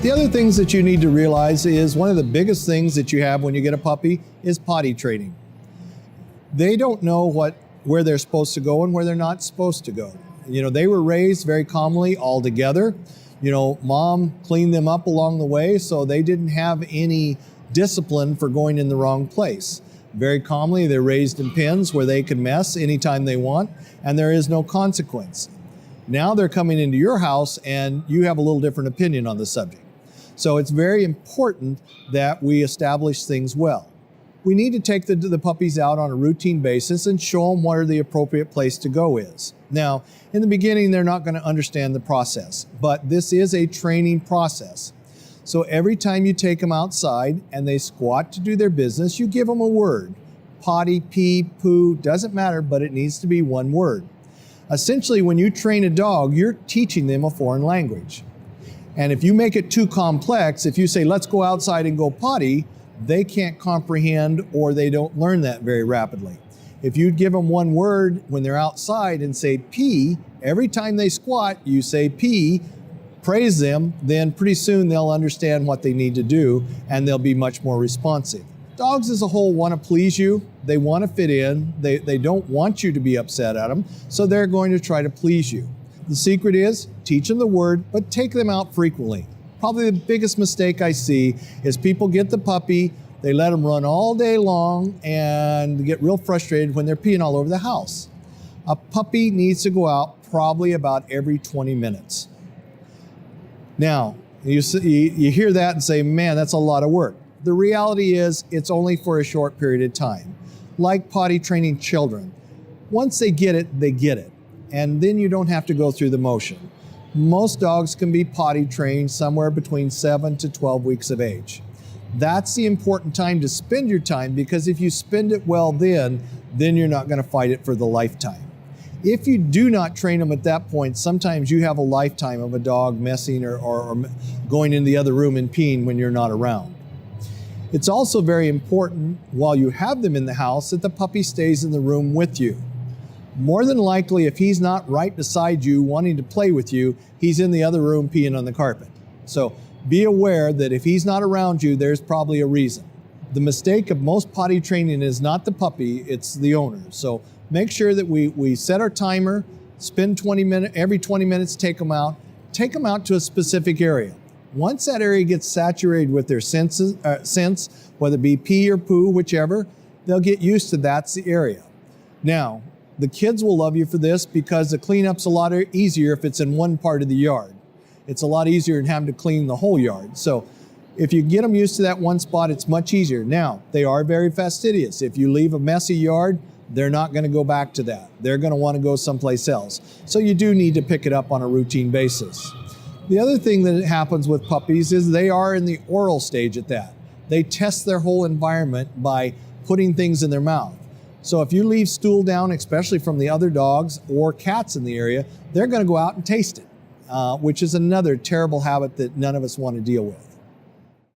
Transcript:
The other things that you need to realize is one of the biggest things that you have when you get a puppy is potty training. They don't know where they're supposed to go and where they're not supposed to go. They were raised very calmly all together. Mom cleaned them up along the way, so they didn't have any discipline for going in the wrong place. Very calmly, they're raised in pens where they can mess anytime they want, and there is no consequence. Now they're coming into your house and you have a little different opinion on the subject. So it's very important that we establish things well. We need to take the puppies out on a routine basis and show them where the appropriate place to go is. Now, in the beginning, they're not going to understand the process, but this is a training process. So every time you take them outside and they squat to do their business, you give them a word. Potty, pee, poo, doesn't matter, but it needs to be one word. Essentially, when you train a dog, you're teaching them a foreign language. And if you make it too complex, if you say, let's go outside and go potty, they can't comprehend or they don't learn that very rapidly. If you give them one word when they're outside and say pee, every time they squat, you say pee, praise them, then pretty soon they'll understand what they need to do and they'll be much more responsive. Dogs as a whole want to please you. They want to fit in. They don't want you to be upset at them, so they're going to try to please you. The secret is teach them the word, but take them out frequently. Probably the biggest mistake I see is people get the puppy, they let them run all day long and get real frustrated when they're peeing all over the house. A puppy needs to go out probably about every 20 minutes. Now, you hear that and say, man, that's a lot of work. The reality is it's only for a short period of time. Like potty training children. Once they get it, they get it. And then you don't have to go through the motion. Most dogs can be potty trained somewhere between 7 to 12 weeks of age. That's the important time to spend your time, because if you spend it well then you're not going to fight it for the lifetime. If you do not train them at that point, sometimes you have a lifetime of a dog messing or going in the other room and peeing when you're not around. It's also very important while you have them in the house that the puppy stays in the room with you. More than likely, if he's not right beside you wanting to play with you, he's in the other room peeing on the carpet. So be aware that if he's not around you, there's probably a reason. The mistake of most potty training is not the puppy, it's the owner. So make sure that we set our timer, spend 20 minutes, every 20 minutes, take them out to a specific area. Once that area gets saturated with their sense, whether it be pee or poo, whichever, they'll get used to that's the area. Now, the kids will love you for this because the cleanup's a lot easier if it's in one part of the yard. It's a lot easier than having to clean the whole yard. So if you get them used to that one spot, it's much easier. Now, they are very fastidious. If you leave a messy yard, they're not going to go back to that. They're going to want to go someplace else. So you do need to pick it up on a routine basis. The other thing that happens with puppies is they are in the oral stage at that. They test their whole environment by putting things in their mouth. So if you leave stool down, especially from the other dogs or cats in the area, they're going to go out and taste it, which is another terrible habit that none of us want to deal with.